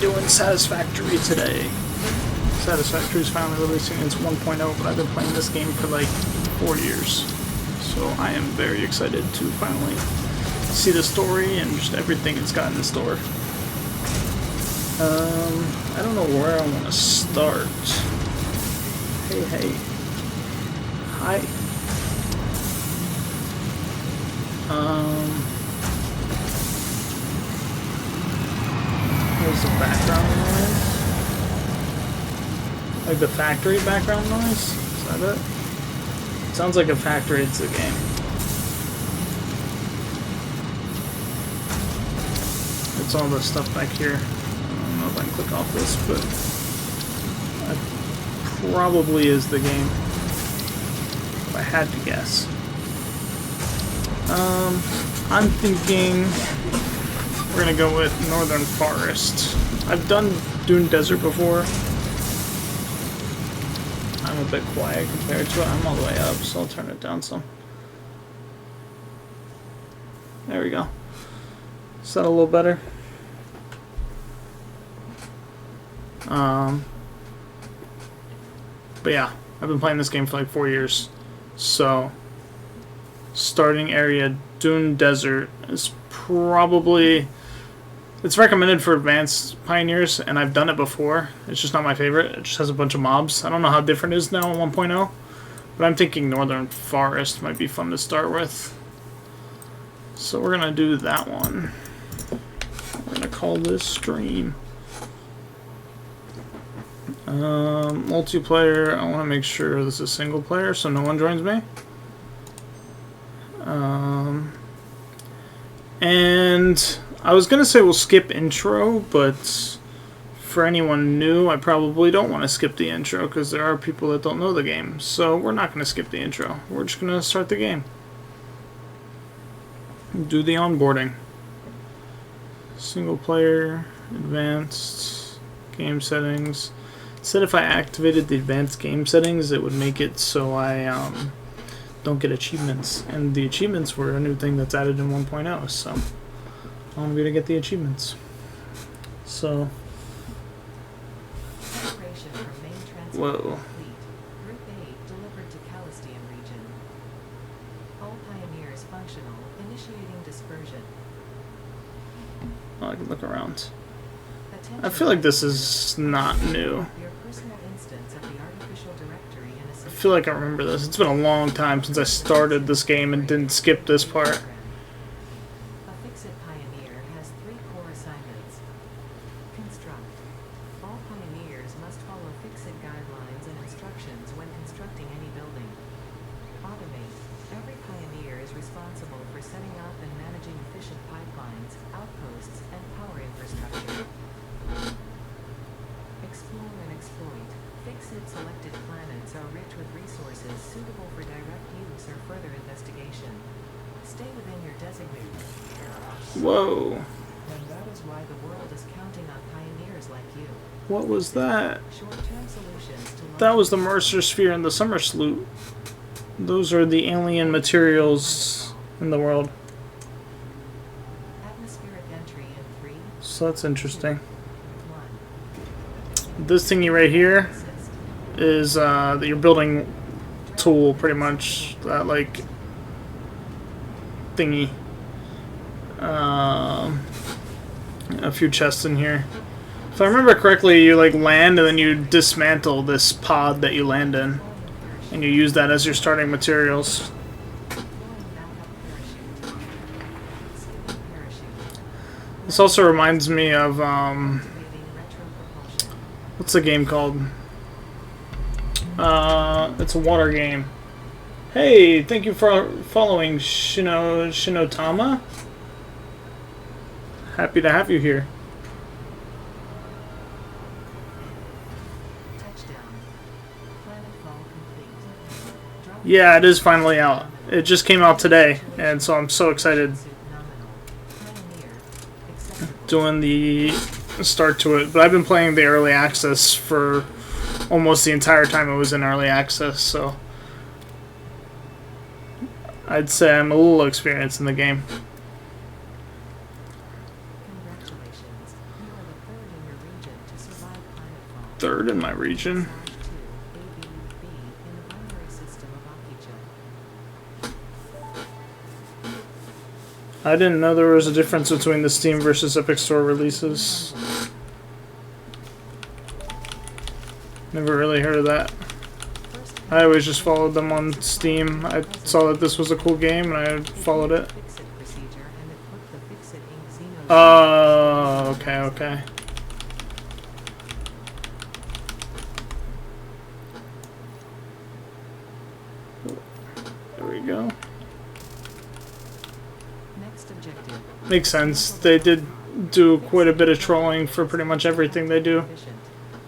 doing Satisfactory today. Satisfactory is finally releasing its 1.0, but I've been playing this game for like 4 years. So I am very excited to finally see the story and just everything it's got in store. I don't know where I want to start. Hey. Hi. There's the background noise. Like the factory background noise? Is that it? It sounds like a factory, it's a game. It's all the stuff back here. I don't know if I can click off this, but that probably is the game. If I had to guess. I'm thinking we're gonna go with Northern Forest. I've done Dune Desert before. I'm a bit quiet compared to it. I'm all the way up, so I'll turn it down some. There we go. Is that a little better? But yeah, I've been playing this game for like 4 years. So, starting area Dune Desert is probably... It's recommended for advanced pioneers, and I've done it before. It's just not my favorite. It just has a bunch of mobs. I don't know how different it is now in 1.0, but I'm thinking Northern Forest might be fun to start with. So we're going to do that one. We're going to call this stream. Multiplayer, I want to make sure this is single player so no one joins me. And I was going to say we'll skip intro, but for anyone new, I probably don't want to skip the intro because there are people that don't know the game. So we're not going to skip the intro. We're just going to start the game. Do the onboarding. Single player, advanced, game settings. It said if I activated the advanced game settings, it would make it so I don't get achievements. And the achievements were a new thing that's added in 1.0, so I want to get the achievements. So, whoa. Oh, I can look around. I feel like this is not new. I feel like I remember this. It's been a long time since I started this game and didn't skip this part. Whoa. And that is why the world is counting on pioneers like you. What was that? That was the Mercer Sphere and the Summer Salute. Those are the alien materials in the world. So that's interesting. This thingy right here is your building tool, pretty much. That like thingy. A few chests in here. If I remember correctly, you like land and then you dismantle this pod that you land in, and you use that as your starting materials. This also reminds me of what's the game called? It's a water game. Hey, thank you for following Shinotama. Happy to have you here. Yeah, it is finally out. It just came out today, and so I'm so excited doing the start to it. But I've been playing the early access for almost the entire time it was in early access, so I'd say I'm a little experienced in the game. bird in my region. I didn't know there was a difference between the Steam versus Epic Store releases. Never really heard of that. I always just followed them on Steam. I saw that this was a cool game and I followed it. Oh, okay, okay. There we go. Makes sense. They did do quite a bit of trolling for pretty much everything they do.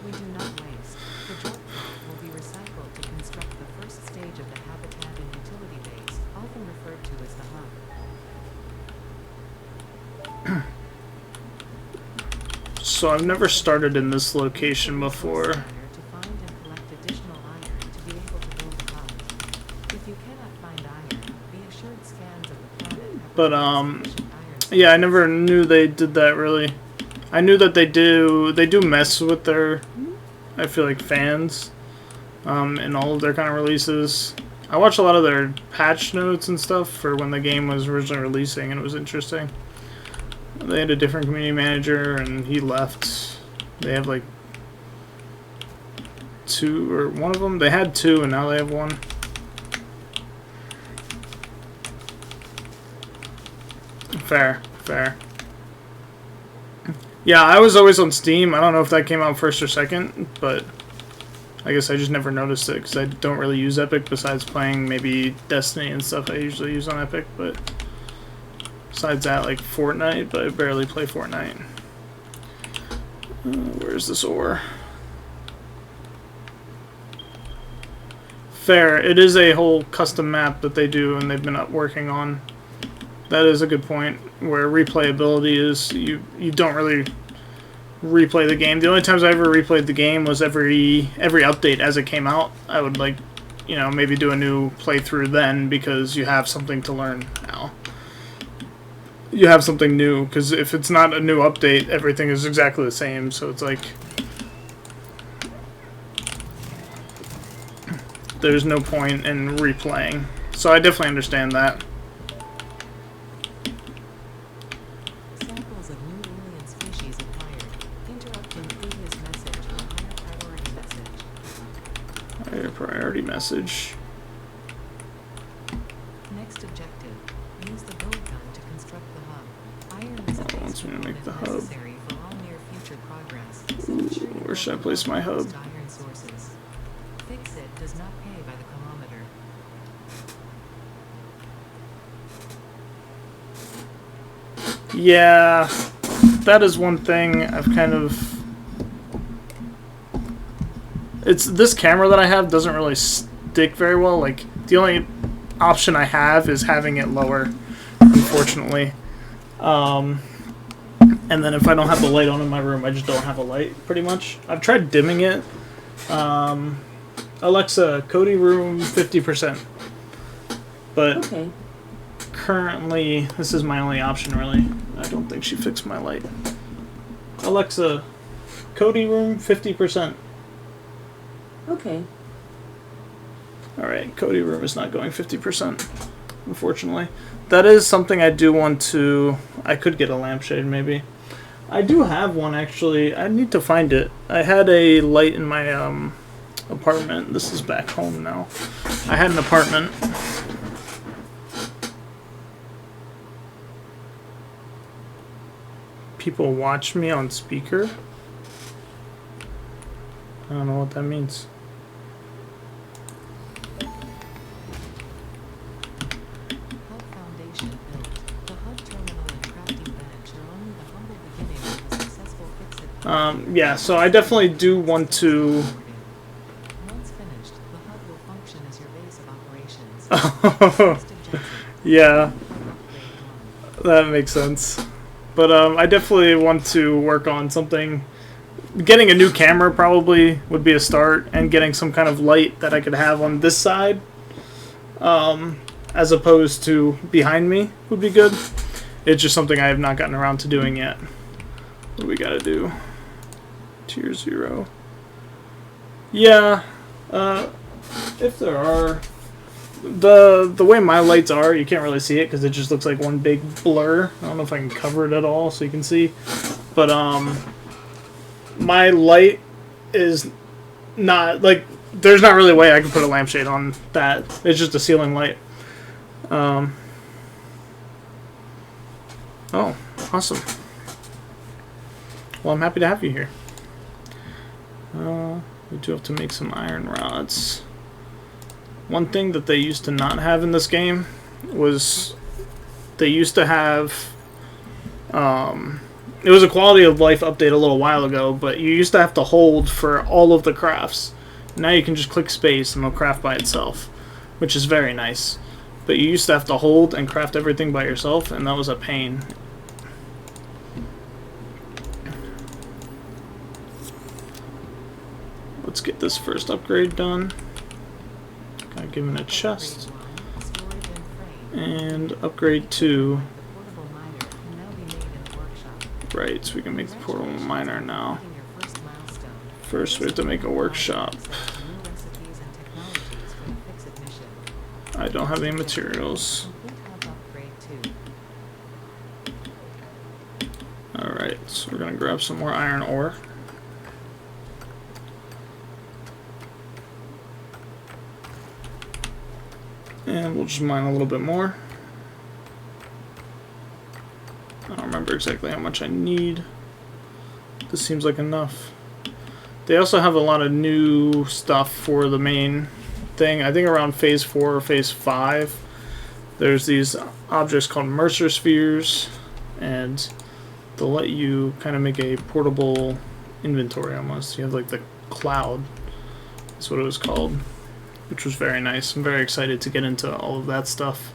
We do not waste. The drop pod will be recycled to construct the first stage of the habitat and utility base, often referred to as the hub. So I've never started in this location before. To find and collect additional iron to be able to build the hub. If you cannot find iron, be assured scans of the planet have But sufficient iron. yeah, I never knew they did that really. I knew that they do mess with their, I feel like, fans in all of their kind of releases. I watched a lot of their patch notes and stuff for when the game was originally releasing, and it was interesting. They had a different community manager and he left. They have like two, or one of them. They had two and now they have one. Fair, fair. Yeah, I was always on Steam. I don't know if that came out first or second, but I guess I just never noticed it because I don't really use Epic besides playing maybe Destiny and stuff I usually use on Epic, but besides that, like Fortnite, but I barely play Fortnite. Where's this ore? Fair. It is a whole custom map that they do and they've been working on. That is a good point, where replayability is, you don't really replay the game. The only times I ever replayed the game was every update as it came out. I would, like, you know, maybe do a new playthrough then because you have something to learn now. You have something new, because if it's not a new update, everything is exactly the same, so it's like there's no point in replaying. So I definitely understand that. Samples of new alien species acquired. Interrupting previous message for higher priority message. Higher priority message. Next objective. Use the build gun to construct the hub. Iron is a base Wants me to make the component hub. necessary for all near future progress. So ensure you Where should I build place my hub? close to iron sources. Fix it does not pay by the kilometer. Yeah, that is one thing I've kind of... It's this camera that I have doesn't really stick very well. Like, the only option I have is having it lower, unfortunately. And then if I don't have the light on in my room, I just don't have a light, pretty much. I've tried dimming it. Alexa, Cody room 50%. But Okay. currently, this is my only option, really. I don't think she fixed my light. Alexa, Cody room 50%. Okay. Alright, Cody room is not going 50%, unfortunately. That is something I do want to... I could get a lampshade, maybe. I do have one, actually. I need to find it. I had a light in my apartment. This is back home now. I had an apartment. People watch me on speaker? I don't know what that means. Hub foundation built. The hub terminal and crafting bench are only the humble beginning of a successful fix-it. Yeah, so I definitely do want to... Once finished, the hub will function as your base of operations. Next objective. Yeah, Upgrade 1. that makes sense. But I definitely want to work on something. Getting a new camera probably would be a start, and getting some kind of light that I could have on this side, as opposed to behind me, would be good. It's just something I have not gotten around to doing yet. What do we gotta do? Tier 0. Yeah. If there are, the way my lights are, you can't really see it because it just looks like one big blur. I don't know if I can cover it at all so you can see, but my light is not like there's not really a way I can put a lampshade on that. It's just a ceiling light. Oh, awesome. Well, I'm happy to have you here. We do have to make some iron rods. One thing that they used to not have in this game was they used to have it was a quality of life update a little while ago, but you used to have to hold for all of the crafts. Now you can just click space and it'll craft by itself, which is very nice. But you used to have to hold and craft everything by yourself, and that was a pain. Let's get this first upgrade done. Gotta give him a chest. And upgrade 2. Right, so we can make the portable miner now. First we have to make a workshop. I don't have any materials. Alright, so we're gonna grab some more iron ore. And we'll just mine a little bit more. I don't remember exactly how much I need. This seems like enough. They also have a lot of new stuff for the main thing. I think around phase 4 or phase 5, there's these objects called Mercer spheres, and they'll let you kind of make a portable inventory almost. You have like the cloud, that's what it was called, which was very nice. I'm very excited to get into all of that stuff.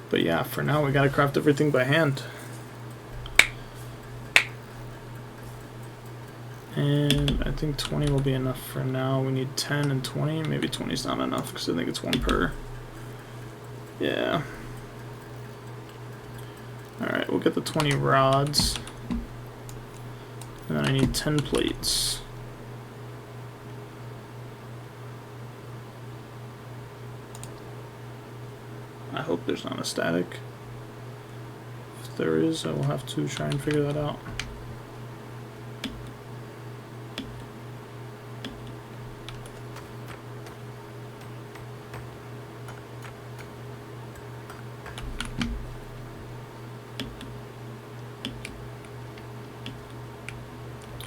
But yeah, for now we gotta craft everything by hand. And I think 20 will be enough for now. We need 10 and 20. Maybe 20 is not enough because I think it's 1 per. Yeah. Alright, we'll get the 20 rods. And then I need 10 plates. I hope there's not a static. If there is, I will have to try and figure that out.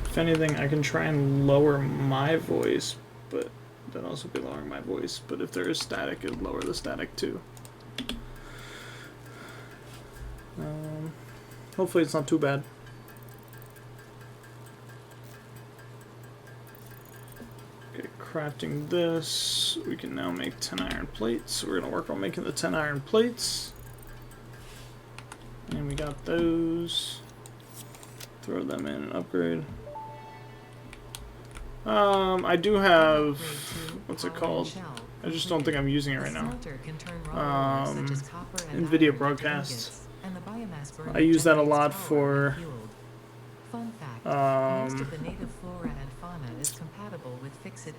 If anything, I can try and lower my voice, but that'll also be lowering my voice. But if there is static, it'll lower the static too. Hopefully it's not too bad. Okay, crafting this. We can now make 10 iron plates. We're going to work on making the 10 iron plates. And we got those. Throw them in and upgrade. I do have, what's it called? I just don't think I'm using it right now. NVIDIA Broadcast. I use that a lot for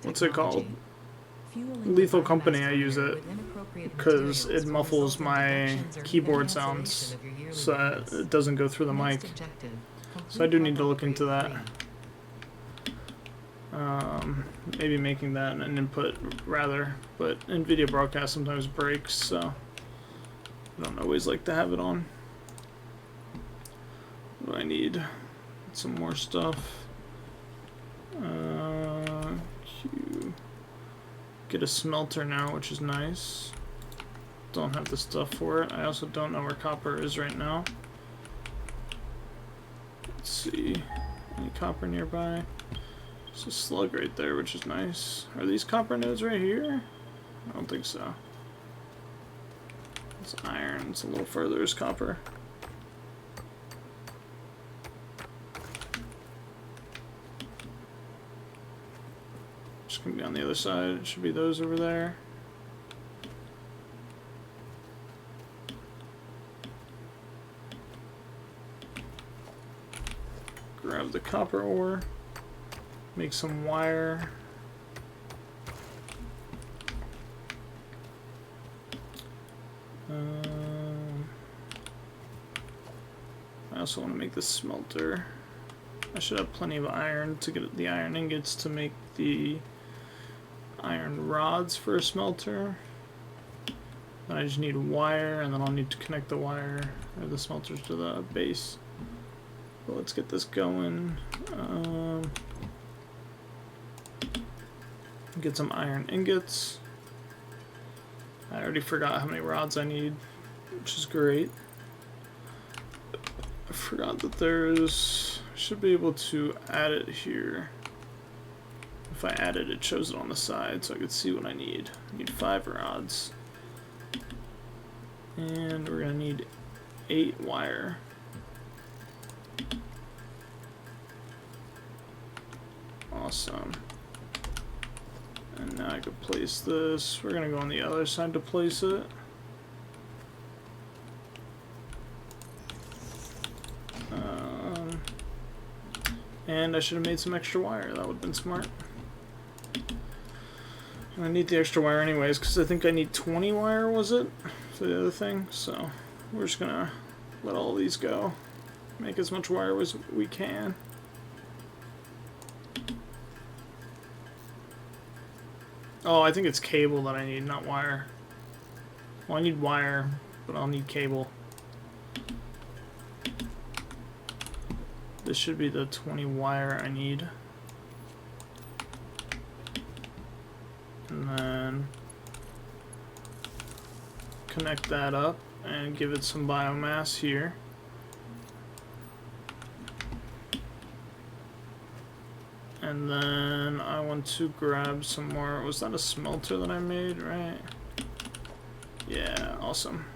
what's it called? Lethal Company. I use it because it muffles my keyboard sounds so that it doesn't go through the mic. So I do need to look into that. Maybe making that an input rather, but NVIDIA Broadcast sometimes breaks, so I don't always like to have it on. What do I need? Some more stuff. Get a smelter now, which is nice. Don't have the stuff for it. I also don't know where copper is right now. Let's see. Any copper nearby? There's a slug right there, which is nice. Are these copper nodes right here? I don't think so. It's iron. It's a little further is copper. Just gonna be on the other side. It should be those over there. Grab grab the copper ore, make some wire. I also want to make the smelter. I should have plenty of iron to get the iron ingots to make the iron rods for a smelter. Then I just need wire, and then I'll need to connect the wire or the smelters to the base. But let's get this going. Get some iron ingots. I already forgot how many rods I need, which is great. I forgot that there's... I should be able to add it here. If I add it, it shows it on the side so I can see what I need. I need 5 rods. And we're going to need 8 wire. Awesome. And now I can place this. We're going to go on the other side to place it. And I should have made some extra wire. That would have been smart. And I need the extra wire anyways, because I think I need 20 wire, was it? For the other thing. So we're just going to let all these go. Make as much wire as we can. Oh, I think it's cable that I need, not wire. Well, I need wire, but I'll need cable. This should be the 20 wire I need. And then connect that up and give it some biomass here. And then I want to grab some more. Was that a smelter that I made, right? Yeah, awesome.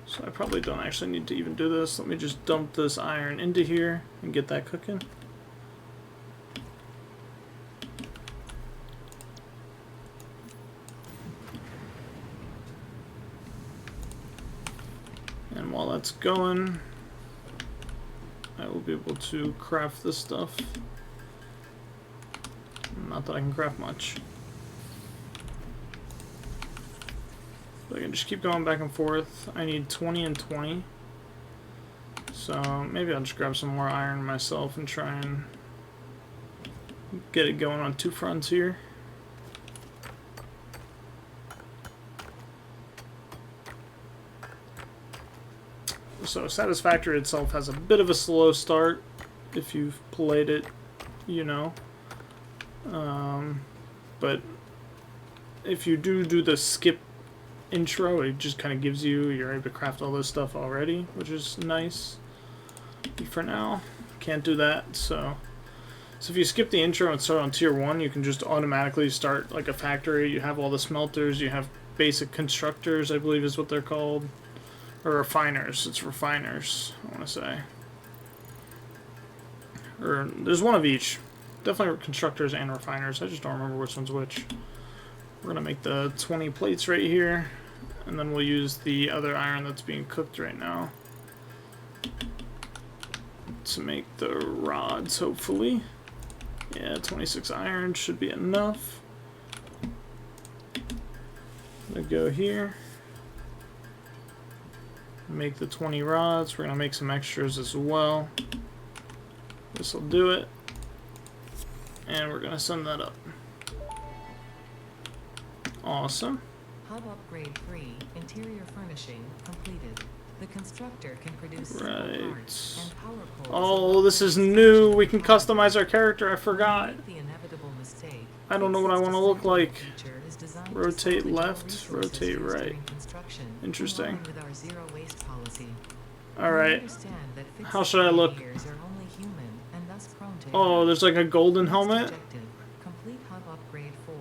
So I probably don't actually need to even do this. Let me just dump this iron into here and get that cooking. And while that's going, I will be able to craft this stuff. Not that I can craft much. But I can just keep going back and forth. I need 20 and 20. So maybe I'll just grab some more iron myself and try and get it going on 2 fronts here. So Satisfactory itself has a bit of a slow start. If you've played it, you know. But if you do the skip intro, it just kind of gives you're able to craft all this stuff already, which is nice. But for now, can't do that. So if you skip the intro and start on tier 1, you can just automatically start like a factory. You have all the smelters, you have basic constructors, I believe is what they're called. Or refiners. It's refiners, I want to say. Or there's one of each. Definitely constructors and refiners. I just don't remember which one's which. We're going to make the 20 plates right here. And then we'll use the other iron that's being cooked right now to make the rods, hopefully. Yeah, 26 iron should be enough. I'm going to go here. Make the 20 rods. We're going to make some extras as well. This will do it. And we're going to send that up. Awesome. Hub upgrade 3, interior furnishing completed. The constructor can produce parts and power poles. Oh, this is new. We can customize our character. I forgot. The inevitable mistake. I don't know what I want to look like. Feature is designed to Rotate salvage all left, resources rotate used right. during construction, Interesting. in line with our zero waste policy. Alright. Understand that fixed How should I look? engineers are only human and thus prone to Oh, error. there's like a golden Next helmet. objective, complete hub upgrade 4.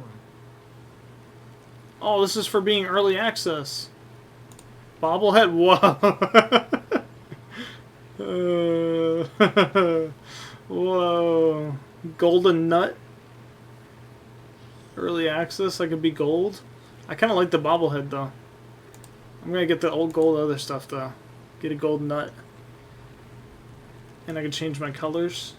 Oh, this is for being early access. Bobblehead. Whoa. Whoa. Golden nut. Early access. I could be gold. I kind of like the bobblehead though. I'm gonna get the old gold other stuff though. Get a gold nut. And I can change my colors.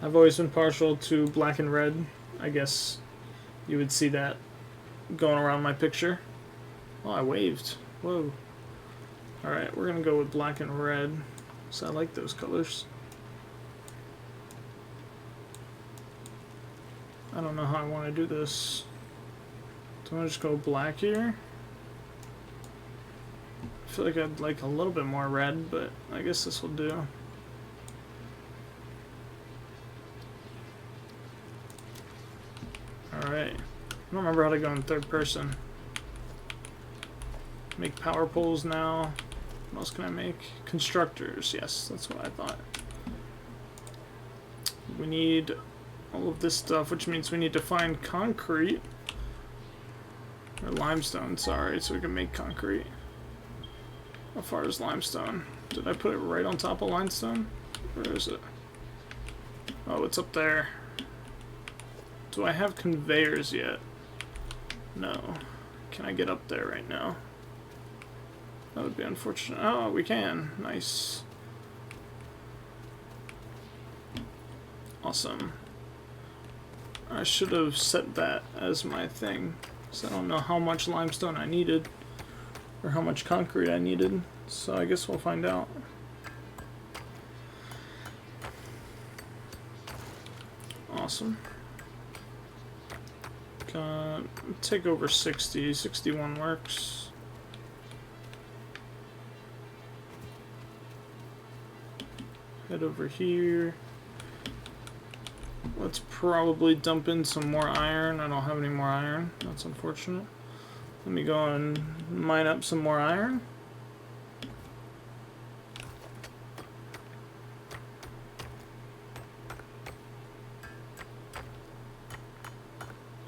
I've always been partial to black and red. I guess you would see that going around my picture. Oh, I waved. Whoa. Alright, we're gonna go with black and red. So I like those colors. I don't know how I want to do this. Do I want to just go black here? I feel like I'd like a little bit more red, but I guess this will do. Alright. I don't remember how to go in third person. Make power poles now. What else can I make? Constructors. Yes, that's what I thought. We need all of this stuff, which means we need to find concrete. Or limestone, sorry, so we can make concrete. How far is limestone? Did I put it right on top of limestone? Where is it? Oh, it's up there. Do I have conveyors yet? No. Can I get up there right now? That would be unfortunate. Oh, we can. Nice. Awesome. I should have set that as my thing, because I don't know how much limestone I needed, or how much concrete I needed, so I guess we'll find out. Awesome. Take over 60. 61 works. Head over here. Let's probably dump in some more iron. I don't have any more iron. That's unfortunate. Let me go and mine up some more iron.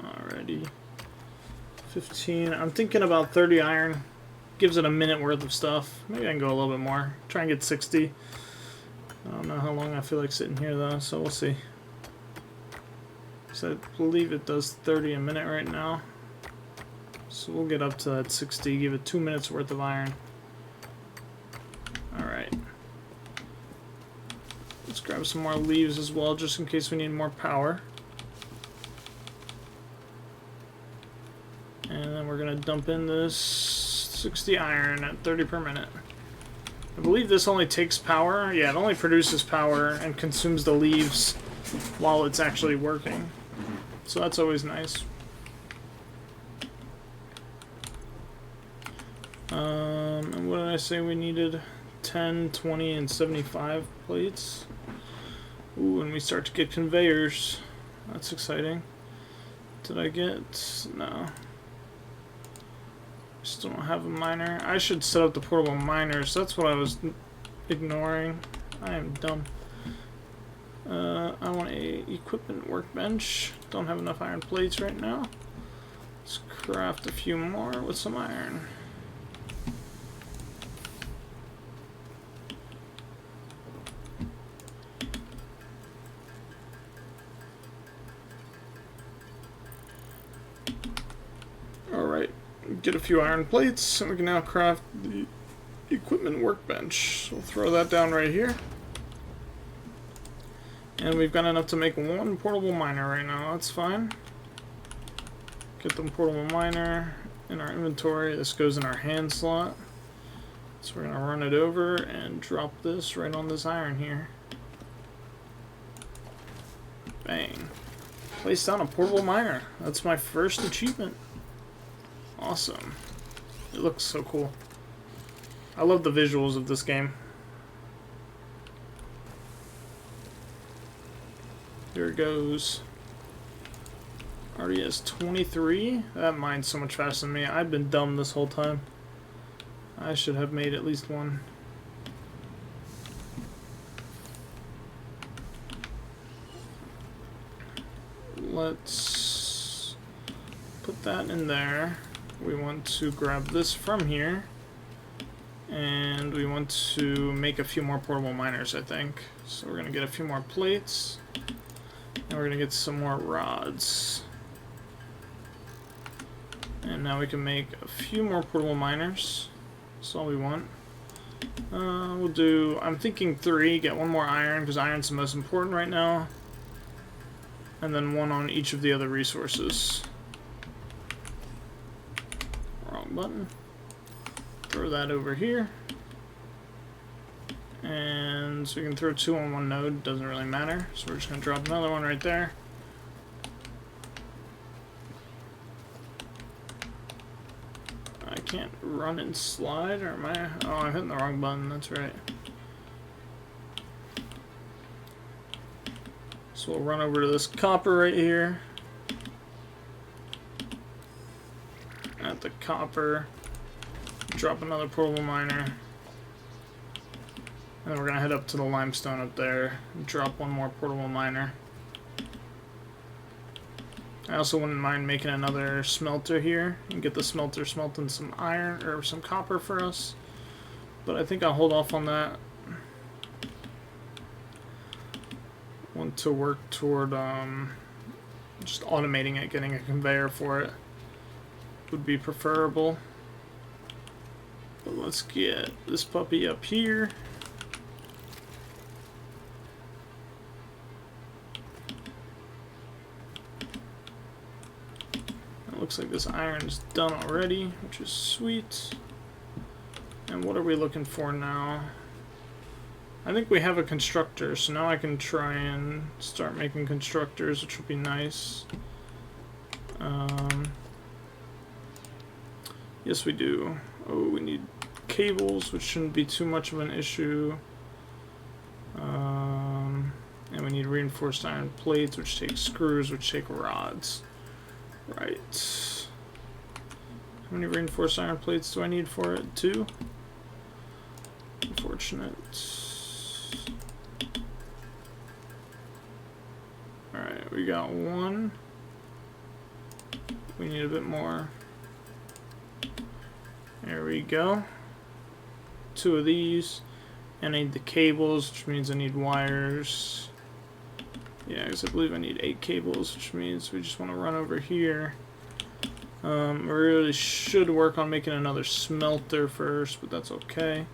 Alrighty. 15. I'm thinking about 30 iron. Gives it a minute worth of stuff. Maybe I can go a little bit more. Try and get 60. I don't know how long I feel like sitting here though, so we'll see. So I believe it does 30 a minute right now. So we'll get up to that 60, give it 2 minutes worth of iron. Alright. Let's grab some more leaves as well, just in case we need more power. And then we're going to dump in this 60 iron at 30 per minute. I believe this only takes power. Yeah, it only produces power and consumes the leaves while it's actually working. So that's always nice. And what did I say we needed? 10, 20, and 75 plates. Ooh, and we start to get conveyors. That's exciting. Did I get... No. Still don't have a miner. I should set up the portable miners. That's what I was ignoring. I am dumb. I want a equipment workbench. Don't have enough iron plates right now. Let's craft a few more with some iron. Alright, get a few iron plates, and we can now craft the equipment workbench. So we'll throw that down right here. And we've got enough to make one portable miner right now. That's fine. Get the portable miner in our inventory. This goes in our hand slot. So we're going to run it over and drop this right on this iron here. Bang. Place down a portable miner. That's my first achievement. Awesome. It looks so cool. I love the visuals of this game. Here it goes. Already has 23. That mine's so much faster than me. I've been dumb this whole time. I should have made at least one. Let's put that in there. We want to grab this from here. And we want to make a few more portable miners, I think. So we're going to get a few more plates. And we're going to get some more rods. And now we can make a few more portable miners. That's all we want. We'll do, I'm thinking 3, get 1 more iron, because iron's the most important right now. And then 1 on each of the other resources. Wrong button. Throw that over here. And so we can throw 2 on 1 node, doesn't really matter. So we're just going to drop another one right there. I can't run and slide, or am I? Oh, I'm hitting the wrong button, that's right. So we'll run over to this copper right here. At the copper, drop another portable miner. And then we're going to head up to the limestone up there and drop 1 more portable miner. I also wouldn't mind making another smelter here and get the smelter smelting some iron or some copper for us. But I think I'll hold off on that. Want to work toward just automating it, getting a conveyor for it would be preferable. But let's get this puppy up here. It looks like this iron's done already, which is sweet. And what are we looking for now? I think we have a constructor, so now I can try and start making constructors, which would be nice. Yes, we do. Oh, we need cables, which shouldn't be too much of an issue. And we need reinforced iron plates, which take screws, which take rods. Right. How many reinforced iron plates do I need for it? 2? Unfortunate. Alright, we got 1. We need a bit more. There we go. 2 of these. And I need the cables, which means I need wires. Yeah, because I believe I need 8 cables, which means we just want to run over here. I really should work on making another smelter first, but that's okay.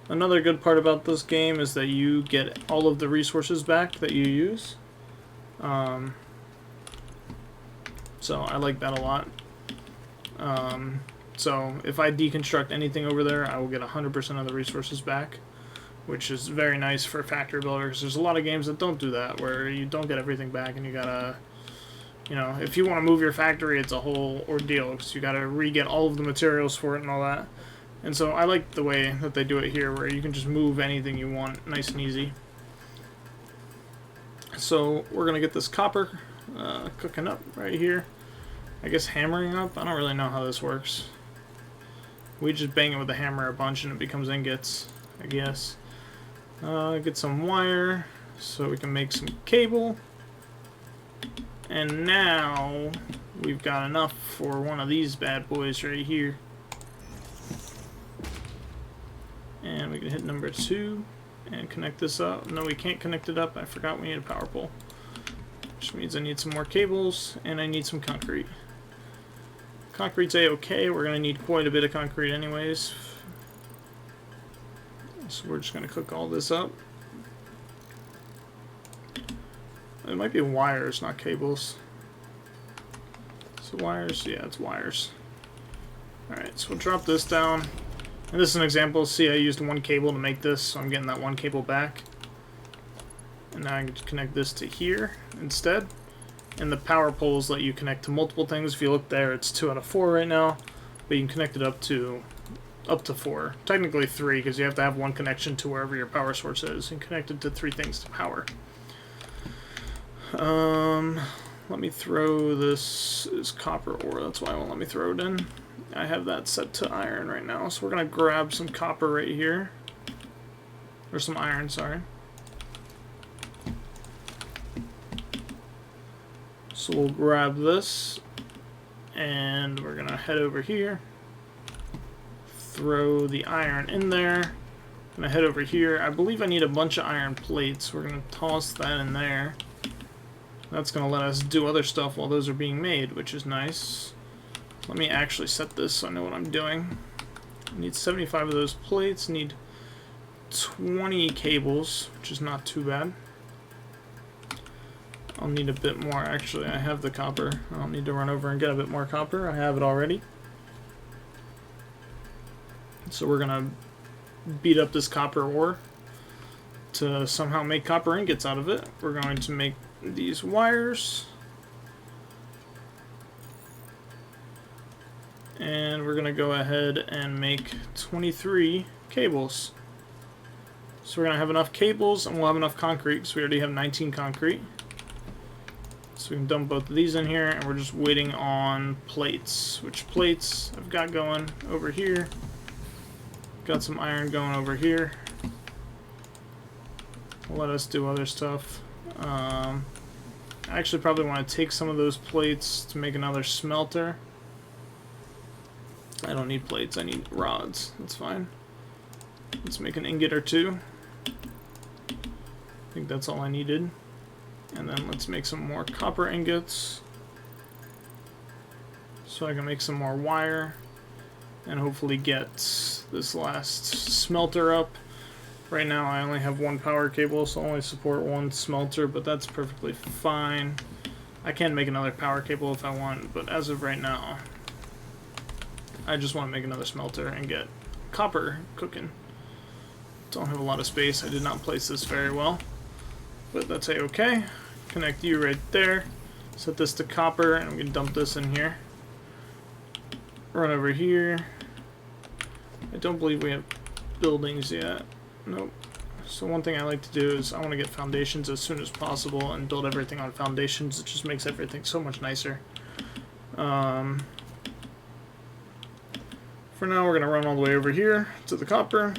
Another good part about this game is that you get all of the resources back that you use. So I like that a lot. So if I deconstruct anything over there, I will get 100% of the resources back, which is very nice for a factory builder, because there's a lot of games that don't do that, where you don't get everything back and you gotta, you know, if you want to move your factory, it's a whole ordeal, because you gotta re-get all of the materials for it and all that. And so I like the way that they do it here, where you can just move anything you want nice and easy. So we're gonna get this copper cooking up right here. I guess hammering up? I don't really know how this works. We just bang it with a hammer a bunch and it becomes ingots, I guess. Get some wire so we can make some cable. And now we've got enough for one of these bad boys right here. And we can hit number 2 and connect this up. No, we can't connect it up. I forgot we need a power pole. Which means I need some more cables and I need some concrete. Concrete's a-okay. We're going to need quite a bit of concrete anyways. So we're just going to cook all this up. It might be wires, not cables. So wires? Yeah, it's wires. Alright, so we'll drop this down. And this is an example. See, I used 1 cable to make this, so I'm getting that 1 cable back. And now I can connect this to here instead. And the power poles let you connect to multiple things. If you look there, it's 2 out of 4 right now, but you can connect it up to 4. Technically 3, because you have to have 1 connection to wherever your power source is, and connect it to 3 things to power. Let me throw this is copper ore. That's why it won't let me throw it in. I have that set to iron right now, so we're gonna grab some copper right here, or some iron, sorry. So we'll grab this, and we're gonna head over here, throw the iron in there, gonna head over here. I believe I need a bunch of iron plates. We're gonna toss that in there. That's gonna let us do other stuff while those are being made, which is nice. Let me actually set this so I know what I'm doing. I need 75 of those plates, need 20 cables, which is not too bad. I'll need a bit more. Actually, I have the copper. I'll need to run over and get a bit more copper. I have it already. So we're gonna beat up this copper ore to somehow make copper ingots out of it. We're going to make these wires. And we're gonna go ahead and make 23 cables. So we're gonna have enough cables and we'll have enough concrete because we already have 19 concrete. So we can dump both of these in here, and we're just waiting on plates. Which plates I've got going over here. Got some iron going over here. Let us do other stuff. I actually probably want to take some of those plates to make another smelter. I don't need plates, I need rods. That's fine. Let's make an ingot or two. I think that's all I needed. And then let's make some more copper ingots so I can make some more wire and hopefully get this last smelter up. Right now I only have one power cable, so I only support one smelter, but that's perfectly fine. I can make another power cable if I want, but as of right now I just want to make another smelter and get copper cooking. Don't have a lot of space. I did not place this very well, but that's a-okay. Connect you right there. Set this to copper, and we can dump this in here. Run over here. I don't believe we have buildings yet. Nope. So one thing I like to do is I want to get foundations as soon as possible and build everything on foundations. It just makes everything so much nicer. For now, we're going to run all the way over here to the copper.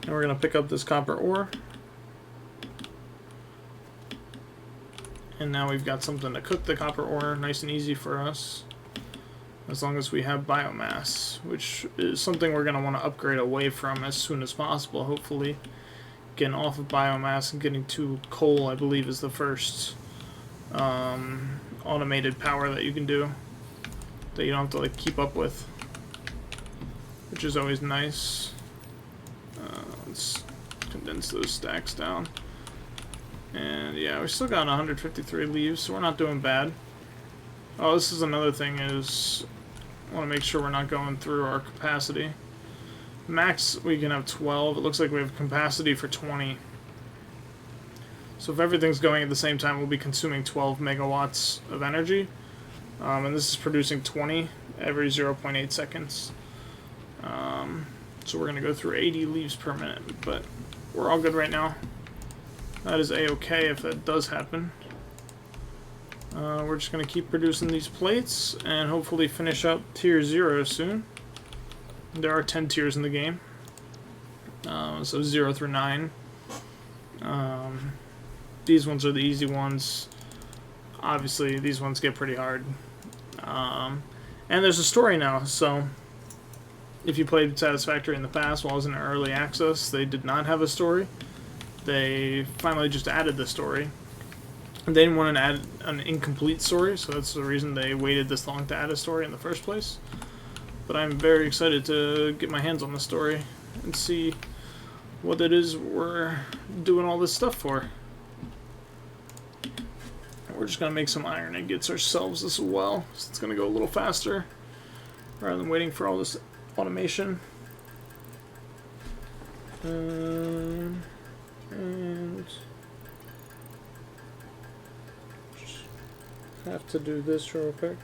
And we're going to pick up this copper ore. And now we've got something to cook the copper ore, nice and easy for us. As long as we have biomass, which is something we're going to want to upgrade away from as soon as possible, hopefully. Getting off of biomass and getting to coal, I believe, is the first automated power that you can do. That you don't have to like keep up with. Which is always nice. Let's condense those stacks down. And yeah, we still got 153 leaves, so we're not doing bad. Oh, this is another thing, is I want to make sure we're not going through our capacity. Max, we can have 12. It looks like we have capacity for 20. So if everything's going at the same time, we'll be consuming 12 megawatts of energy. And this is producing 20 every 0.8 seconds. So we're going to go through 80 leaves per minute, but we're all good right now. That is a-okay if that does happen. We're just going to keep producing these plates and hopefully finish up tier 0 soon. There are 10 tiers in the game. So 0 through 9. These ones are the easy ones. Obviously, these ones get pretty hard. And there's a story now, so if you played Satisfactory in the past while I was in early access, they did not have a story. They finally just added the story. They didn't want to add an incomplete story, so that's the reason they waited this long to add a story in the first place. But I'm very excited to get my hands on the story and see what it is we're doing all this stuff for. We're just going to make some iron ingots ourselves as well, so it's going to go a little faster rather than waiting for all this automation. And just have to do this real quick.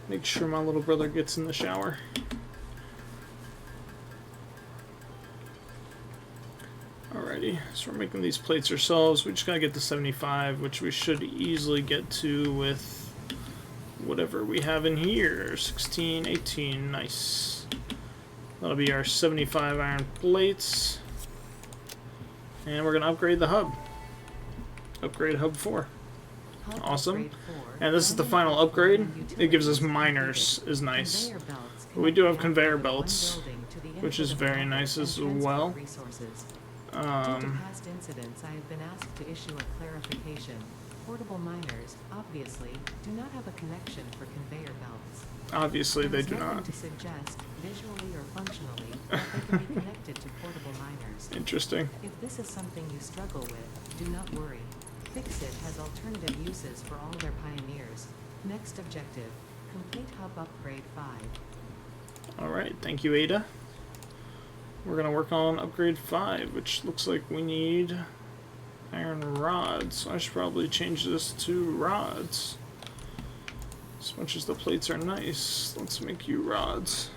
Make sure my little brother gets in the shower. Alrighty, so we're making these plates ourselves. We just gotta get to 75, which we should easily get to with whatever we have in here. 16, 18, nice. That'll be our 75 iron plates. And we're gonna upgrade the hub. Upgrade hub 4. Awesome. And this is the final upgrade. It gives us miners, is nice. But we do have conveyor belts, which is very nice as well. Due to past incidents, I have been asked to issue a clarification. Portable miners, obviously, do not have a connection for conveyor belts. Obviously, There they is do nothing not. to suggest, visually or functionally, that they can be connected to portable miners. Interesting. If this is something you struggle with, do not worry. Fixit has alternative uses for all their pioneers. Next objective, complete hub upgrade 5. Alright, thank you, Ada. We're going to work on upgrade 5, which looks like we need iron rods. So I should probably change this to rods. As much as the plates are nice, let's make you rods.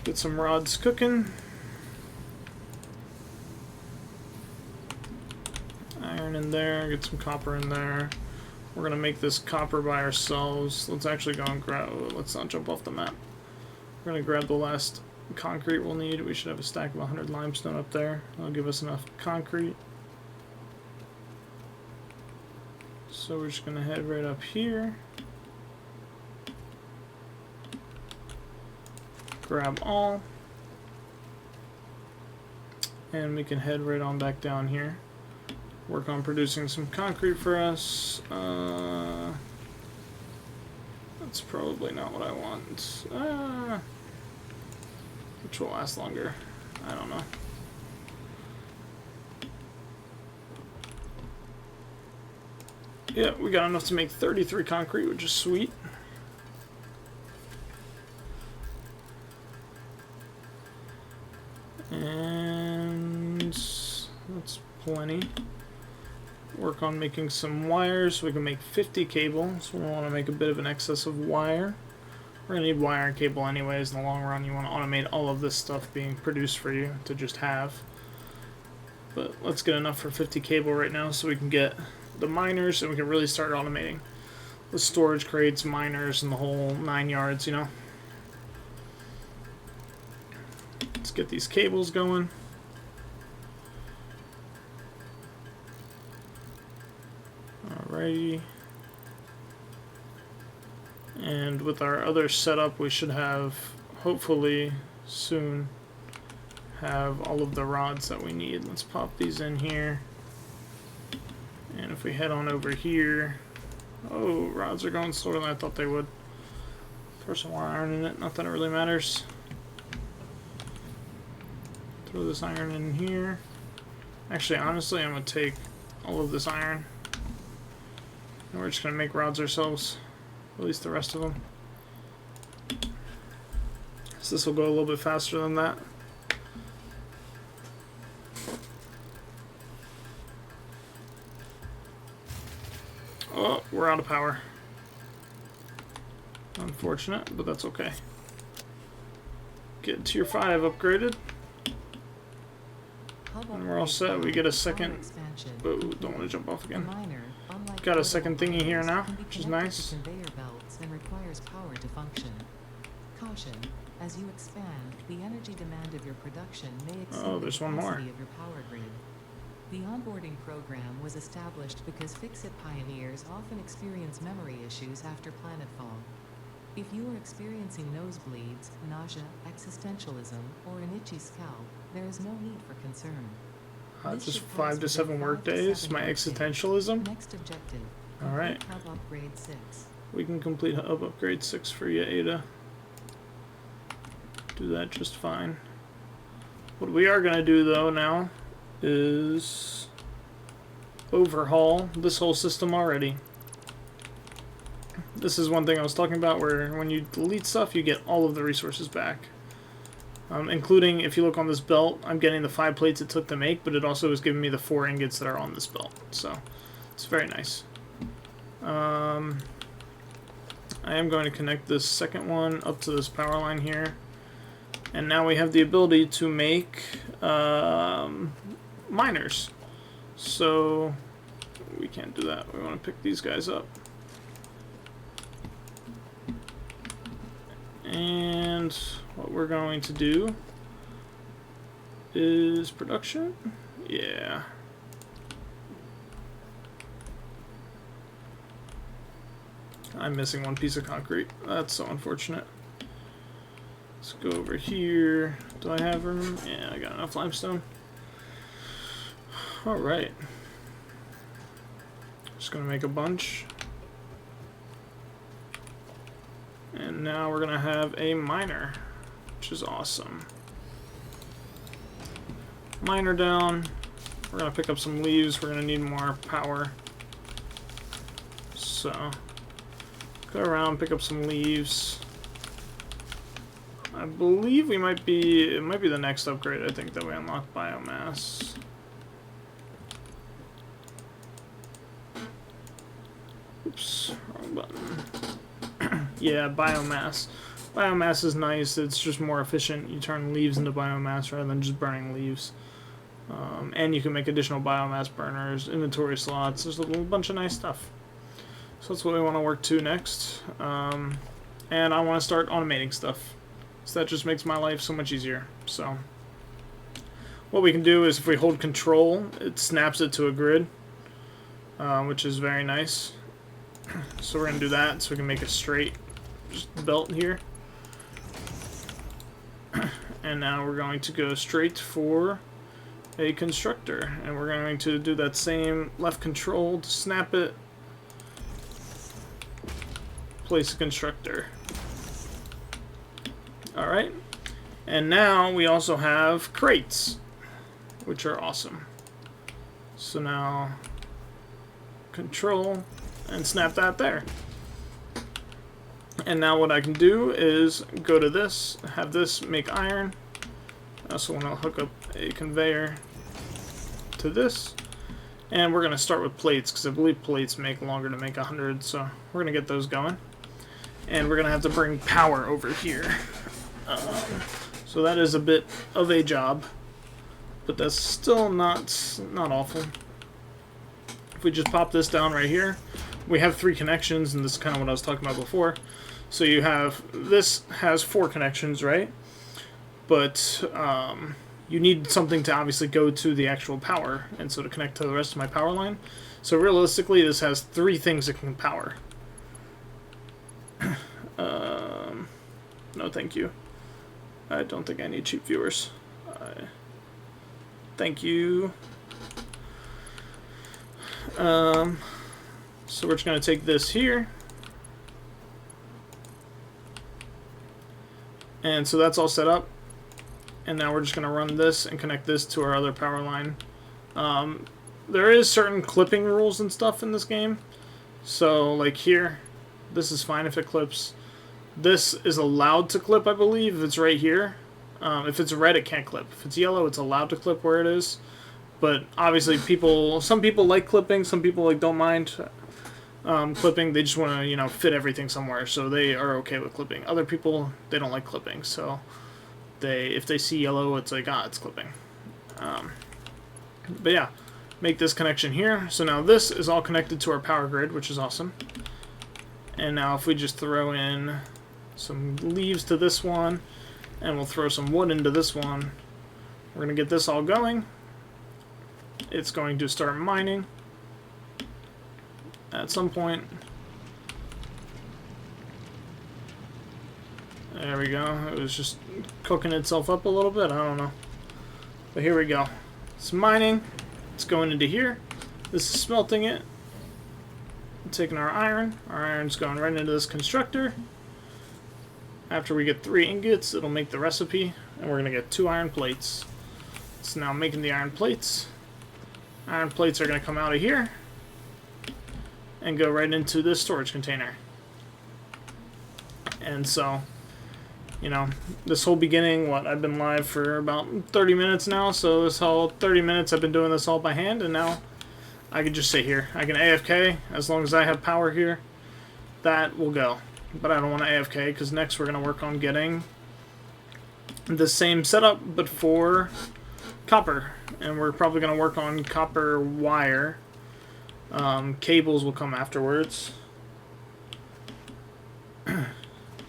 Get some rods cooking. Iron in there, get some copper in there. We're gonna make this copper by ourselves. Let's actually go and grab, let's not jump off the map. We're gonna grab the last concrete we'll need. We should have a stack of 100 limestone up there. That'll give us enough concrete. So we're just gonna head right up here. Grab all. And we can head right on back down here. Work on producing some concrete for us. That's probably not what I want. Which will last longer. I don't know. Yeah, we got enough to make 33 concrete, which is sweet. And that's plenty. Work on making some wires so we can make 50 cable. So we want to make a bit of an excess of wire. We're going to need wire and cable anyways in the long run. You want to automate all of this stuff being produced for you to just have. But let's get enough for 50 cable right now so we can get the miners and we can really start automating the storage crates, miners, and the whole 9 yards, you know. Let's get these cables going. Alrighty. And with our other setup, we should have, hopefully soon, have all of the rods that we need. Let's pop these in here. And if we head on over here, oh, rods are going slower than I thought they would. Throw some more iron in it, not that it really matters. Throw this iron in here. Actually, honestly, I'm going to take all of this iron. And we're just going to make rods ourselves. At least the rest of them. So this will go a little bit faster than that. Oh, we're out of power. Unfortunate, but that's okay. Get tier 5 upgraded. And we're all set. We get a second. Oh, don't want to jump off again. Got a second thingy here now, which is nice. Conveyor belts and requires power to function. Caution: as you expand, the energy demand of your production may exceed the there's one more. capacity of your power grid. The onboarding program was established because Fixit pioneers often experience memory issues after planetfall. If you are experiencing nosebleeds, nausea, existentialism, or an itchy scalp, there is no need for concern. This Just should pass 5 to 7 within 5 work to days. 7 My work days. existentialism. Next objective. All right. Complete hub upgrade 6. We can complete hub upgrade 6 for you, Ada. Do that just fine. What we are gonna do though now is overhaul this whole system already. This is one thing I was talking about where when you delete stuff, you get all of the resources back. Including, if you look on this belt, I'm getting the 5 plates it took to make, but it also is giving me the 4 ingots that are on this belt. So, it's very nice. I am going to connect this second one up to this power line here. And now we have the ability to make miners. So, we can't do that. We want to pick these guys up. And what we're going to do is production. Yeah. I'm missing one piece of concrete. That's so unfortunate. Let's go over here. Do I have room? Yeah, I got enough limestone. Alright. Just gonna make a bunch. And now we're gonna have a miner, which is awesome. Miner down. We're gonna pick up some leaves. We're gonna need more power. So go around, pick up some leaves. I believe we might be, it might be the next upgrade, I think, that we unlock biomass. Oops, wrong button. Yeah, biomass. Biomass is nice, it's just more efficient. You turn leaves into biomass rather than just burning leaves. And you can make additional biomass burners, inventory slots, there's a little bunch of nice stuff. So that's what we want to work to next. And I want to start automating stuff. So that just makes my life so much easier. So what we can do is if we hold control, it snaps it to a grid, which is very nice. So we're going to do that so we can make a straight belt here. And now we're going to go straight for a constructor. And we're going to do that same left control to snap it. Place a constructor. Alright. And now we also have crates, which are awesome. So now control and snap that there. And now what I can do is go to this, have this make iron. I also want to hook up a conveyor to this. And we're going to start with plates, because I believe plates make longer to make 100, so we're going to get those going. And we're going to have to bring power over here. So that is a bit of a job, but that's still not awful. If we just pop this down right here, we have 3 connections, and this is kind of what I was talking about before. So you have, this has 4 connections, right? But you need something to obviously go to the actual power, and so to connect to the rest of my power line. So realistically, this has 3 things it can power. No, thank you. I don't think I need cheap viewers. Thank you. So we're just going to take this here. And so that's all set up. And now we're just going to run this and connect this to our other power line. There is certain clipping rules and stuff in this game. So like here, this is fine if it clips. This is allowed to clip, I believe, if it's right here. If it's red, it can't clip. If it's yellow, it's allowed to clip where it is. But obviously, some people like clipping, some people like don't mind clipping. They just want to, you know, fit everything somewhere, so they are okay with clipping. Other people, they don't like clipping, so if they see yellow, it's like, it's clipping. But yeah, make this connection here. So now this is all connected to our power grid, which is awesome. And now if we just throw in some leaves to this one, and we'll throw some wood into this one, we're going to get this all going. It's going to start mining at some point. There we go. It was just cooking itself up a little bit. I don't know. But here we go. It's mining. It's going into here. This is smelting it. Taking our iron. Our iron's going right into this constructor. After we get 3 ingots, it'll make the recipe. And we're going to get 2 iron plates. It's now making the iron plates. Iron plates are going to come out of here and go right into this storage container. And so, you know, this whole beginning, I've been live for about 30 minutes now, so this whole 30 minutes I've been doing this all by hand, and now I can just sit here. I can AFK, as long as I have power here, that will go. But I don't want to AFK, because next we're going to work on getting the same setup, but for copper. And we're probably going to work on copper wire. Cables will come afterwards.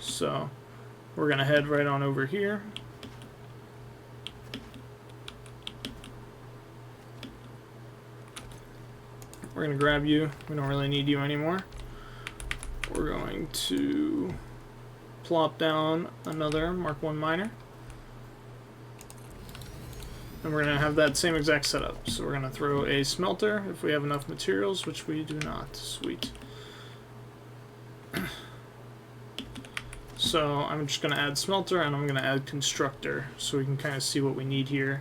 So we're going to head right on over here. We're going to grab you. We don't really need you anymore. We're going to plop down another Mark 1 miner. And we're going to have that same exact setup. So we're going to throw a smelter if we have enough materials, which we do not. Sweet. So I'm just going to add smelter and I'm going to add constructor so we can kind of see what we need here,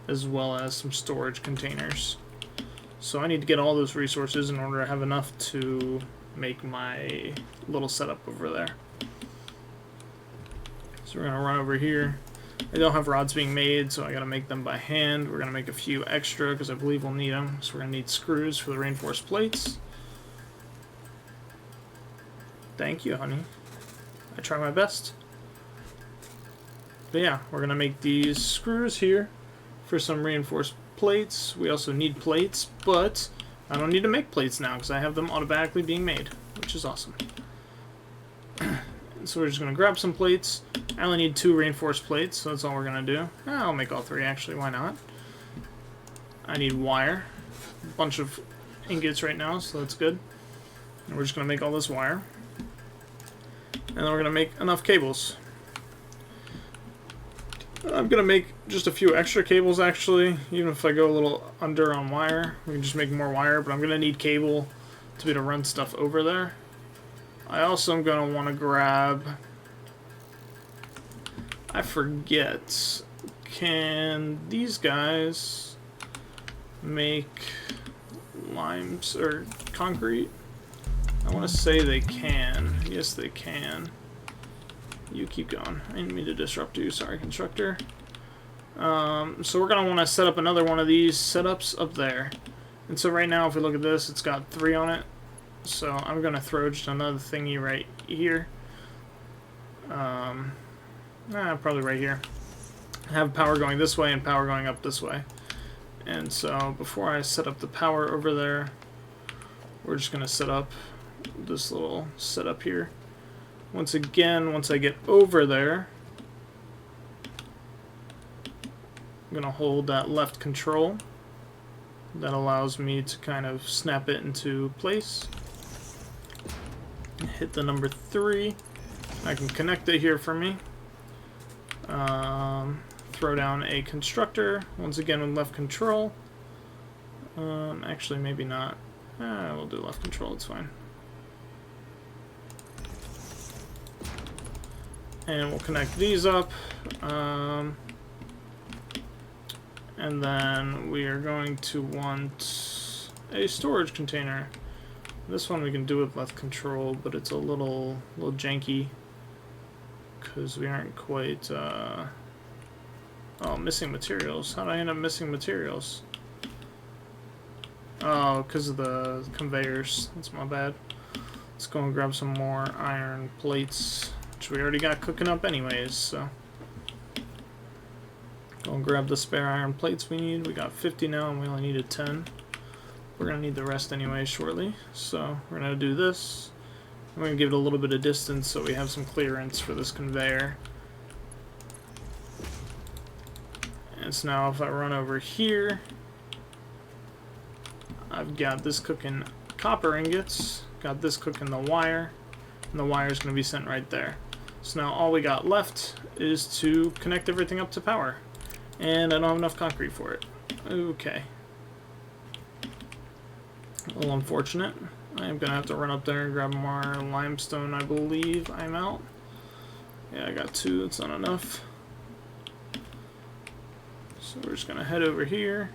as well as some storage containers. So I need to get all those resources in order to have enough to make my little setup over there. So we're going to run over here. I don't have rods being made, so I got to make them by hand. We're going to make a few extra because I believe we'll need them. So we're going to need screws for the reinforced plates. Thank you, honey. I try my best. But yeah, we're going to make these screws here for some reinforced plates. We also need plates, but I don't need to make plates now because I have them automatically being made, which is awesome. So we're just going to grab some plates. I only need 2 reinforced plates, so that's all we're going to do. I'll make all 3 actually, why not? I need wire. A bunch of ingots right now, so that's good. And we're just going to make all this wire. And then we're going to make enough cables. I'm going to make just a few extra cables actually, even if I go a little under on wire. We can just make more wire, but I'm going to need cable to be able to run stuff over there. I also am going to want to grab... I forget. Can these guys make limes or concrete? I want to say they can. Yes, they can. You keep going. I didn't mean to disrupt you. Sorry, constructor. So we're going to want to set up another one of these setups up there. And so right now, if we look at this, it's got 3 on it. So I'm going to throw just another thingy right here. Probably right here. Have power going this way and power going up this way. And so before I set up the power over there, we're just going to set up this little setup here. Once again, once I get over there, I'm going to hold that left control. That allows me to kind of snap it into place. Hit the number 3. I can connect it here for me. Throw down a constructor, once again with left control. Actually, maybe not. We'll do left control, it's fine. And we'll connect these up. And then we are going to want a storage container. This one we can do with left control, but it's a little janky because we aren't quite. Oh, missing materials. How did I end up missing materials? Oh, because of the conveyors. That's my bad. Let's go and grab some more iron plates, which we already got cooking up anyways. So go and grab the spare iron plates we need. We got 50 now, and we only needed 10. We're gonna need the rest anyway shortly. So we're gonna do this. I'm gonna give it a little bit of distance so we have some clearance for this conveyor. And so now if I run over here, I've got this cooking copper ingots, got this cooking the wire, and the wire is going to be sent right there. So now all we got left is to connect everything up to power. And I don't have enough concrete for it. Okay. A little unfortunate. I am going to have to run up there and grab more limestone, I believe. I'm out. Yeah, I got 2. That's not enough. So we're just going to head over here.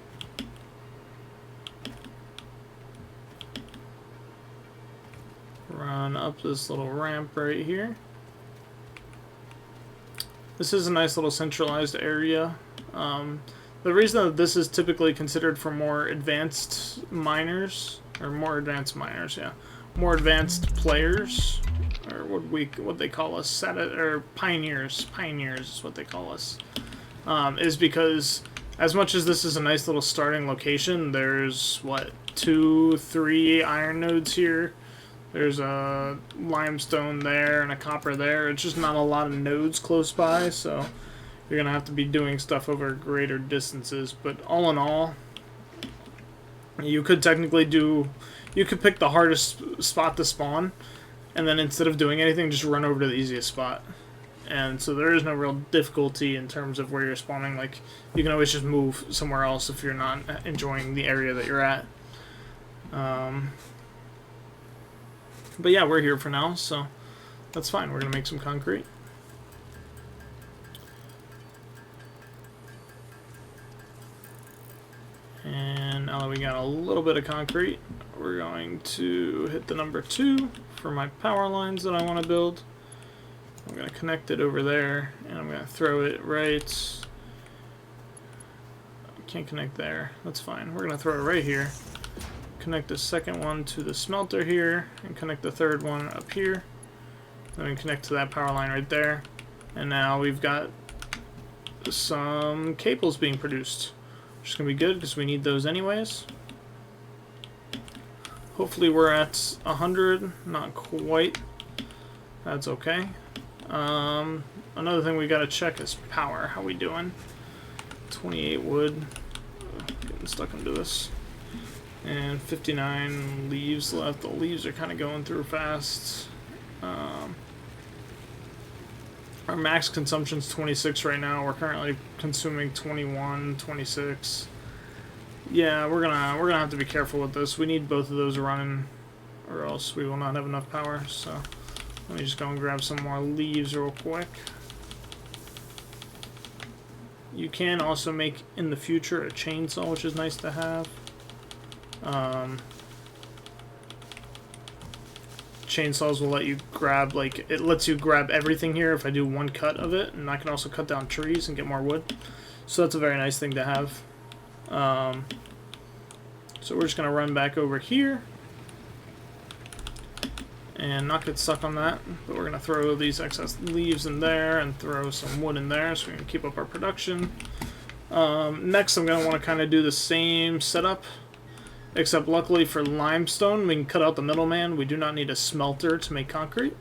Run up this little ramp right here. This is a nice little centralized area. The reason that this is typically considered for more advanced miners, or more advanced miners, yeah, more advanced players, or what they call us, or pioneers is what they call us, is because as much as this is a nice little starting location, there's what, 2-3 iron nodes here. There's a limestone there and a copper there. It's just not a lot of nodes close by, so you're gonna have to be doing stuff over greater distances. But all in all, you could technically you could pick the hardest spot to spawn, and then instead of doing anything, just run over to the easiest spot. and so there is no real difficulty in terms of where you're spawning. Like, you can always just move somewhere else if you're not enjoying the area that you're at. But yeah, we're here for now, so that's fine. We're gonna make some concrete. And now that we got a little bit of concrete, we're going to hit the number 2 for my power lines that I want to build. I'm going to connect it over there, and I'm going to throw it right... I can't connect there. That's fine. We're going to throw it right here. Connect the second one to the smelter here, and connect the third one up here. Then we connect to that power line right there. And now we've got some cables being produced. Which is going to be good because we need those anyways. Hopefully we're at 100. Not quite. That's okay. Another thing we got to check is power. How we doing? 28 wood. Getting stuck into this. And 59 leaves left. The leaves are kind of going through fast. Our max consumption is 26 right now. We're currently consuming 21, 26. Yeah, we're gonna have to be careful with this. We need both of those running, or else we will not have enough power. So let me just go and grab some more leaves real quick. You can also make in the future a chainsaw, which is nice to have. Chainsaws will let you grab, like, it lets you grab everything here if I do one cut of it, and I can also cut down trees and get more wood. So that's a very nice thing to have. So we're just going to run back over here and not get stuck on that, but we're going to throw these excess leaves in there and throw some wood in there so we can keep up our production. Next I'm going to want to kind of do the same setup. Except luckily for limestone, we can cut out the middleman. We do not need a smelter to make concrete.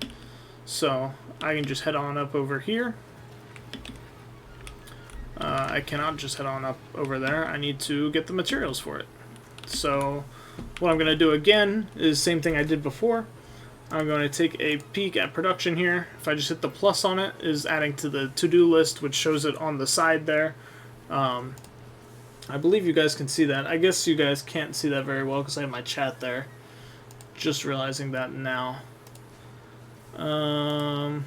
So I can just head on up over here. I cannot just head on up over there. I need to get the materials for it. So what I'm going to do again is the same thing I did before. I'm going to take a peek at production here. If I just hit the plus on it, is adding to the to-do list, which shows it on the side there. I believe you guys can see that. I guess you guys can't see that very well because I have my chat there. Just realizing that now. How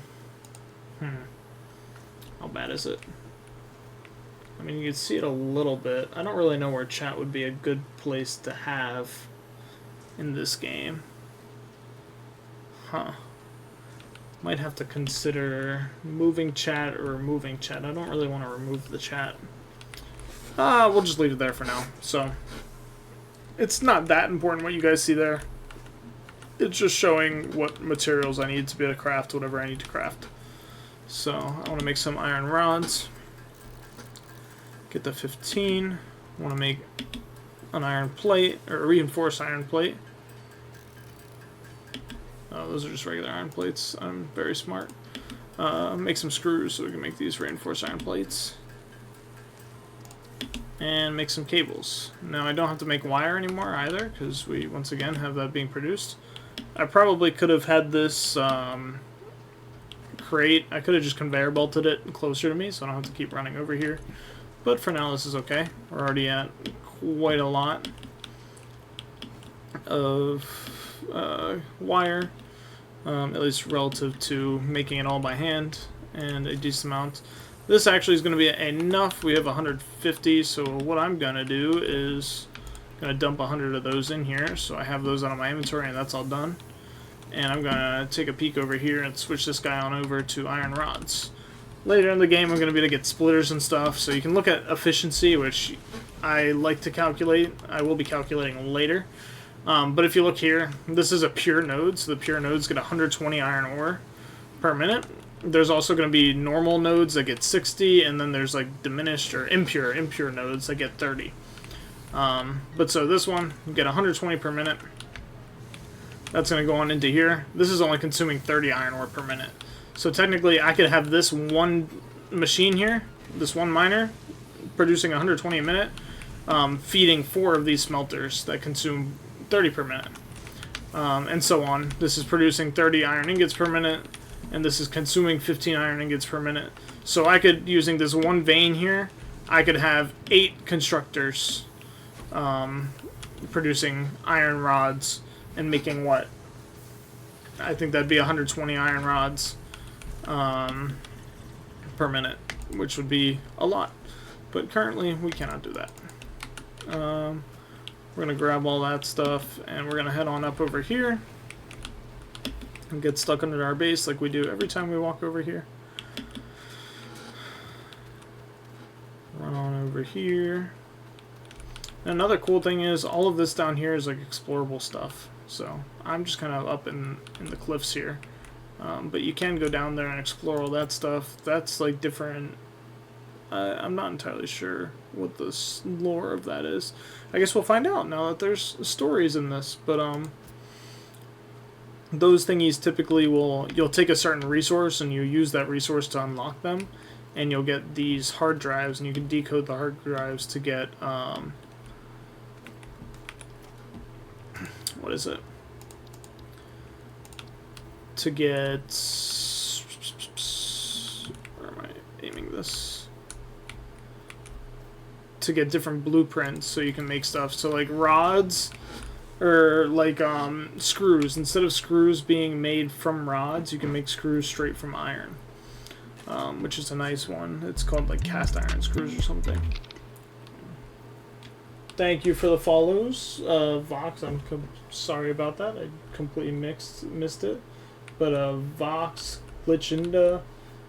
bad is it? I mean, you can see it a little bit. I don't really know where chat would be a good place to have in this game. Huh. Might have to consider moving chat or removing chat. I don't really want to remove the chat. We'll just leave it there for now. So, it's not that important what you guys see there. It's just showing what materials I need to be able to craft whatever I need to craft. So, I want to make some iron rods. Get the 15. I want to make an iron plate, or a reinforced iron plate. Oh, those are just regular iron plates. I'm very smart. Make some screws so we can make these reinforced iron plates. And make some cables. Now I don't have to make wire anymore either, because we once again have that being produced. I probably could have had this crate. I could have just conveyor belted it closer to me so I don't have to keep running over here. But for now this is okay. We're already at quite a lot of wire, at least relative to making it all by hand, and a decent amount. This actually is going to be enough. We have 150, so what I'm going to do is going to dump 100 of those in here, so I have those out of my inventory, and that's all done. And I'm going to take a peek over here and switch this guy on over to iron rods. Later in the game, I'm going to be able to get splitters and stuff, so you can look at efficiency, which I like to calculate. I will be calculating later. But if you look here, this is a pure node, so the pure nodes get 120 iron ore per minute. There's also going to be normal nodes that get 60, and then there's like diminished or impure nodes that get 30. But so this one, you get 120 per minute. That's going to go on into here. This is only consuming 30 iron ore per minute. So technically I could have this one machine here, this one miner, producing 120 a minute, feeding 4 of these smelters that consume 30 per minute. And so on. This is producing 30 iron ingots per minute, and this is consuming 15 iron ingots per minute. So I could, using this one vein here, I could have 8 constructors producing iron rods and making what? I think that'd be 120 iron rods per minute, which would be a lot. But currently, we cannot do that. We're going to grab all that stuff, and we're going to head on up over here and get stuck under our base like we do every time we walk over here. Run on over here. And another cool thing is all of this down here is like explorable stuff. So I'm just kind of up in the cliffs here. But you can go down there and explore all that stuff. That's like different. I'm not entirely sure what the lore of that is. I guess we'll find out now that there's stories in this. But those thingies typically you'll take a certain resource and you use that resource to unlock them, and you'll get these hard drives, and you can decode the hard drives to get what is it? To get, where am I aiming this? To get different blueprints so you can make stuff. So like rods, or like screws. Instead of screws being made from rods, you can make screws straight from iron, which is a nice one. It's called like cast iron screws or something. Thank you for the follows, Vox. I'm sorry about that. I completely missed it. But Vox, Glitchinda,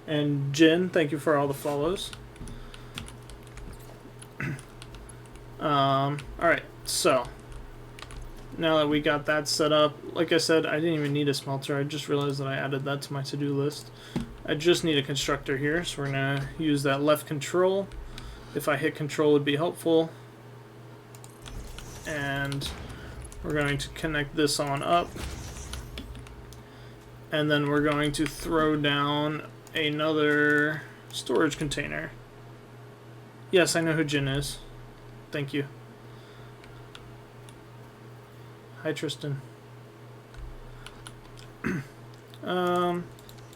and Jin, thank you for all the follows. Alright, so now that we got that set up, like I said, I didn't even need a smelter. I just realized that I added that to my to-do list. I just need a constructor here, so we're going to use that left control. If I hit control, it would be helpful. And we're going to connect this on up. And then we're going to throw down another storage container. Yes, I know who Jin is. Thank you. Hi, Tristan.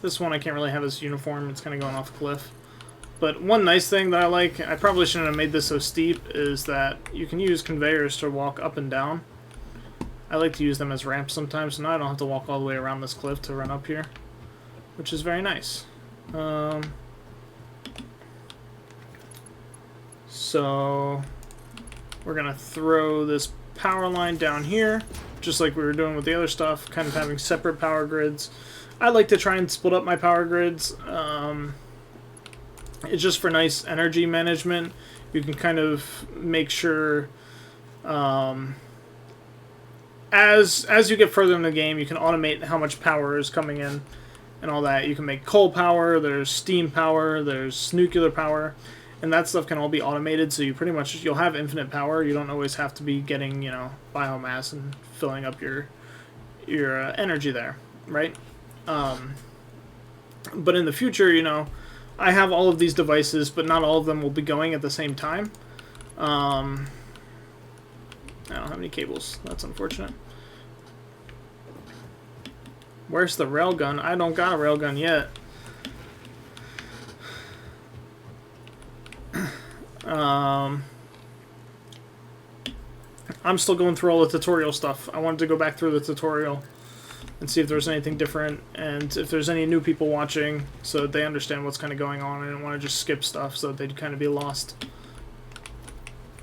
This one I can't really have as uniform. It's kind of going off a cliff. But one nice thing that I like, I probably shouldn't have made this so steep, is that you can use conveyors to walk up and down. I like to use them as ramps sometimes, so now I don't have to walk all the way around this cliff to run up here, which is very nice. So we're going to throw this power line down here, just like we were doing with the other stuff, kind of having separate power grids. I like to try and split up my power grids. It's just for nice energy management. You can kind of make sure as you get further in the game, you can automate how much power is coming in and all that. You can make coal power, there's steam power, there's nuclear power, and that stuff can all be automated, so you'll have infinite power. You don't always have to be getting, biomass and filling up your energy there, right? But in the future, I have all of these devices, but not all of them will be going at the same time. I don't have any cables. That's unfortunate. Where's the railgun? I don't got a railgun yet. I'm still going through all the tutorial stuff. I wanted to go back through the tutorial and see if there's anything different, and if there's any new people watching, so that they understand what's kind of going on. I didn't want to just skip stuff so that they'd kind of be lost.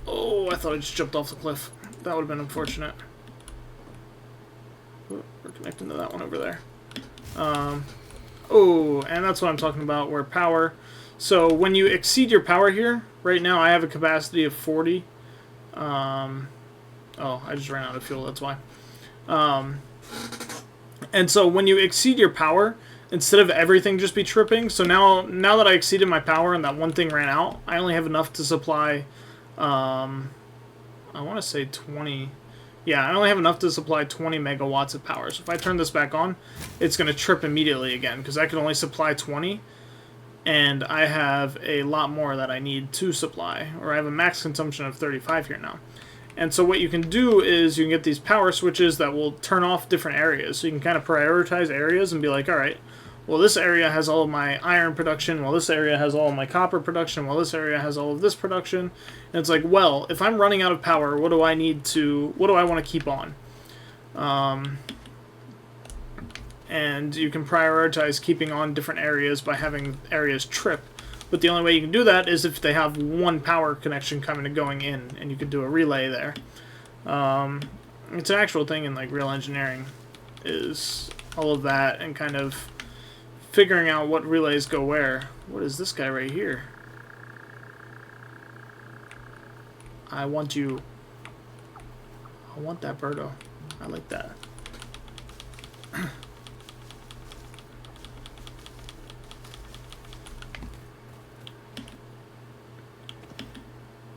Oh, I thought I just jumped off the cliff. That would have been unfortunate. We're connecting to that one over there. Oh, and that's what I'm talking about, where power. So when you exceed your power here, right now I have a capacity of 40. Oh, I just ran out of fuel, that's why. And so when you exceed your power, instead of everything just be tripping, so now that I exceeded my power and that one thing ran out, I only have enough to supply, I want to say 20. Yeah, I only have enough to supply 20 megawatts of power. So if I turn this back on, it's going to trip immediately again, because I can only supply 20, and I have a lot more that I need to supply, or I have a max consumption of 35 here now. And so what you can do is you can get these power switches that will turn off different areas. So you can kind of prioritize areas and be like, all right, well, this area has all of my iron production, while this area has all of my copper production, while this area has all of this production. And it's like, well, if I'm running out of power, what do I want to keep on? And you can prioritize keeping on different areas by having areas trip. But the only way you can do that is if they have one power connection coming and going in, and you could do a relay there. It's an actual thing in like real engineering, is all of that and kind of figuring out what relays go where. What is this guy right here? I want you. I want that birdo. I like that.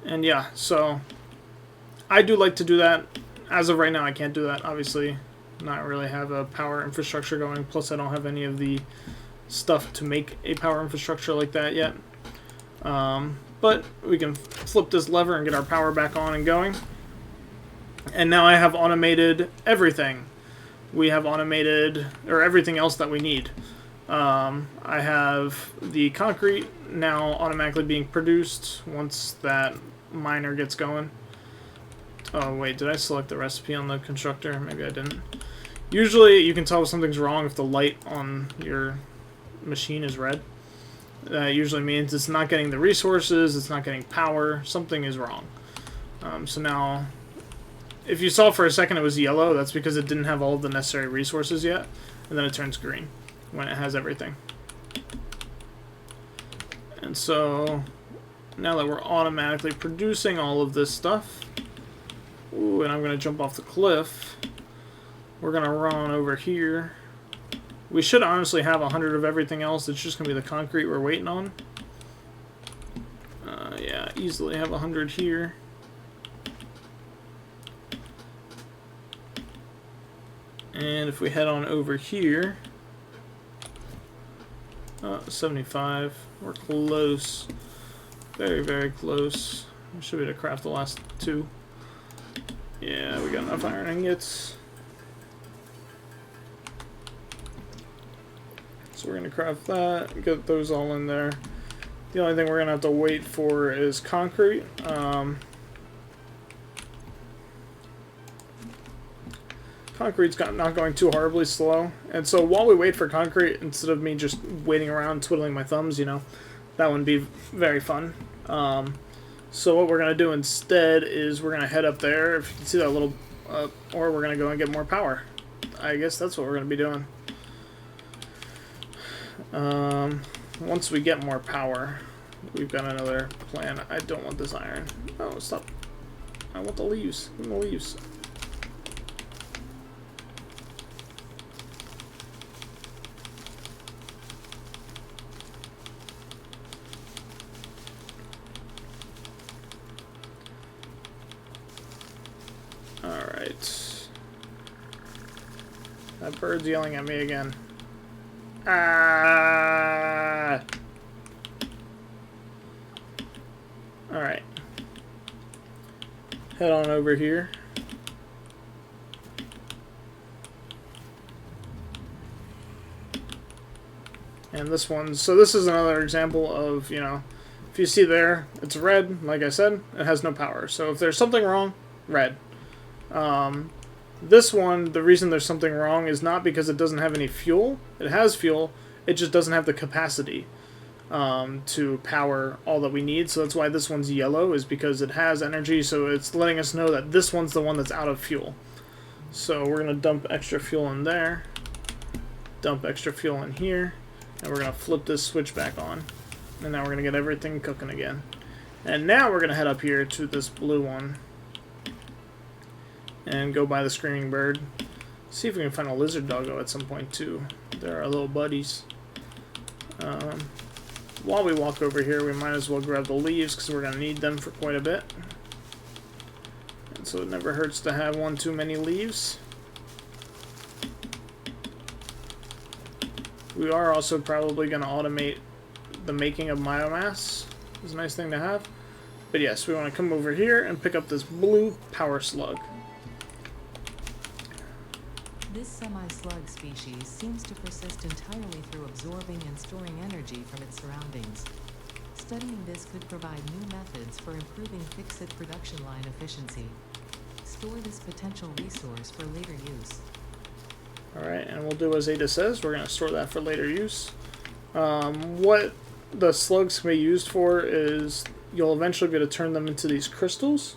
And yeah, so I do like to do that. As of right now, I can't do that, obviously. Not really have a power infrastructure going, plus I don't have any of the stuff to make a power infrastructure like that yet. But we can flip this lever and get our power back on and going. And now I have automated everything. We have automated, or everything else that we need. I have the concrete now automatically being produced once that miner gets going. Oh wait, did I select the recipe on the constructor? Maybe I didn't. Usually you can tell if something's wrong if the light on your machine is red. That usually means it's not getting the resources, it's not getting power, something is wrong. So now, if you saw for a second it was yellow, that's because it didn't have all of the necessary resources yet, and then it turns green when it has everything. And so, now that we're automatically producing all of this stuff, ooh, and I'm going to jump off the cliff, we're going to run over here. We should honestly have 100 of everything else. It's just going to be the concrete we're waiting on. Yeah, easily have 100 here. And if we head on over here, 75. We're close. Very, very close. We should be able to craft the last 2. Yeah, we got enough iron ingots. So we're going to craft that, get those all in there. The only thing we're going to have to wait for is concrete. Concrete's not going too horribly slow. And so while we wait for concrete, instead of me just waiting around twiddling my thumbs, you know, that wouldn't be very fun. So what we're going to do instead is we're going to head up there. If you can see that little... or we're going to go and get more power. I guess that's what we're going to be doing. Once we get more power, we've got another plan. I don't want this iron. Oh, stop. I want the leaves. Give me the leaves. Alright. That bird's yelling at me again. Ah! Alright. Head on over here. And this one, so this is another example of, you know, if you see there, it's red, like I said, it has no power. So if there's something wrong, red. This one, the reason there's something wrong is not because it doesn't have any fuel. It has fuel, it just doesn't have the capacity to power all that we need. So that's why this one's yellow, is because it has energy, so it's letting us know that this one's the one that's out of fuel. So we're going to dump extra fuel in there, dump extra fuel in here, and we're going to flip this switch back on. And now we're going to get everything cooking again. And now we're going to head up here to this blue one and go by the screaming bird. See if we can find a lizard doggo at some point too. They're our little buddies. While we walk over here, we might as well grab the leaves because we're going to need them for quite a bit. And so it never hurts to have one too many leaves. We are also probably going to automate the making of biomass. It's a nice thing to have. But yes, we want to come over here and pick up this blue power slug. This This semi-slug species seems to persist entirely through absorbing and storing energy from its surroundings. Studying this could provide new methods for improving Fixit production line efficiency. Store this potential resource for later use. Alright, and we'll do as Ada says. We're going to store that for later use. What the slugs can be used for is you'll eventually be able to turn them into these crystals,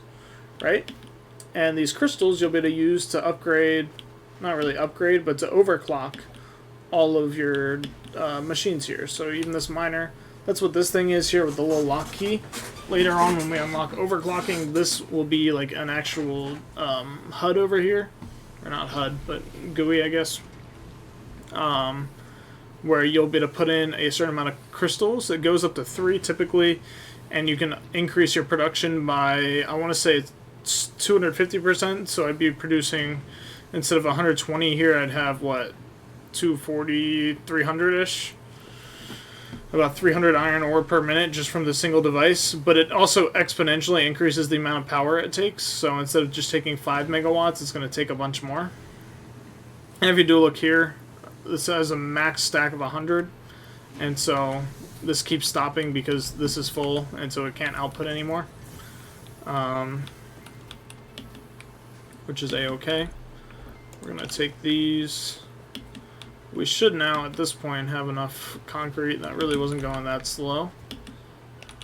right? And these crystals you'll be able to use to upgrade, not really upgrade, but to overclock all of your machines here. So even this miner, that's what this thing is here with the little lock key. Later on when we unlock overclocking, this will be like an actual HUD over here. Or not HUD, but GUI, I guess. Where you'll be able to put in a certain amount of crystals. It goes up to 3 typically, and you can increase your production by, I want to say it's 250%, so I'd be producing, instead of 120 here, I'd have, what, 240, 300-ish? About 300 iron ore per minute just from the single device, but it also exponentially increases the amount of power it takes, so instead of just taking 5 megawatts, it's going to take a bunch more. And if you do look here, this has a max stack of 100, and so this keeps stopping because this is full, and so it can't output anymore. Which is A-okay. We're going to take these. We should now, at this point, have enough concrete. That really wasn't going that slow.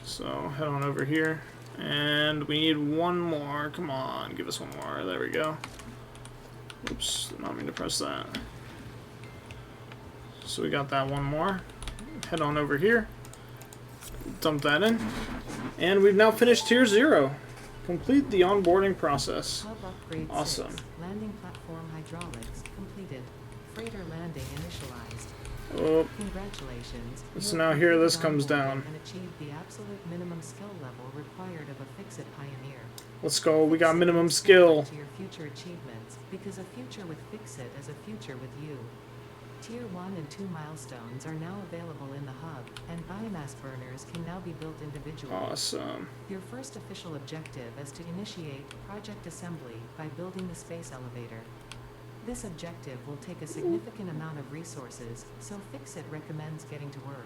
So, head on over here. And we need one more. Come on, give us one more. There we go. Oops, did not mean to press that. So we got that one more. Head on over here. Dump that in. And we've now finished Tier 0. Complete the onboarding process. Hub upgrade Awesome. 6. Landing platform hydraulics completed. Freighter landing initialized. Oh, Congratulations. so You have now here this completed comes down. onboarding and achieved the absolute minimum skill level required of a Fixit pioneer. let's go. We got Fixit minimum looks skill. forward to your future achievements, because a future with Fixit is a future with you. Tier 1 and 2 milestones are now available in the hub, and biomass burners can now be built individually. Awesome. Your first official objective is to initiate project assembly by building the space elevator. This objective will take a significant amount of resources, so Fixit recommends getting to work.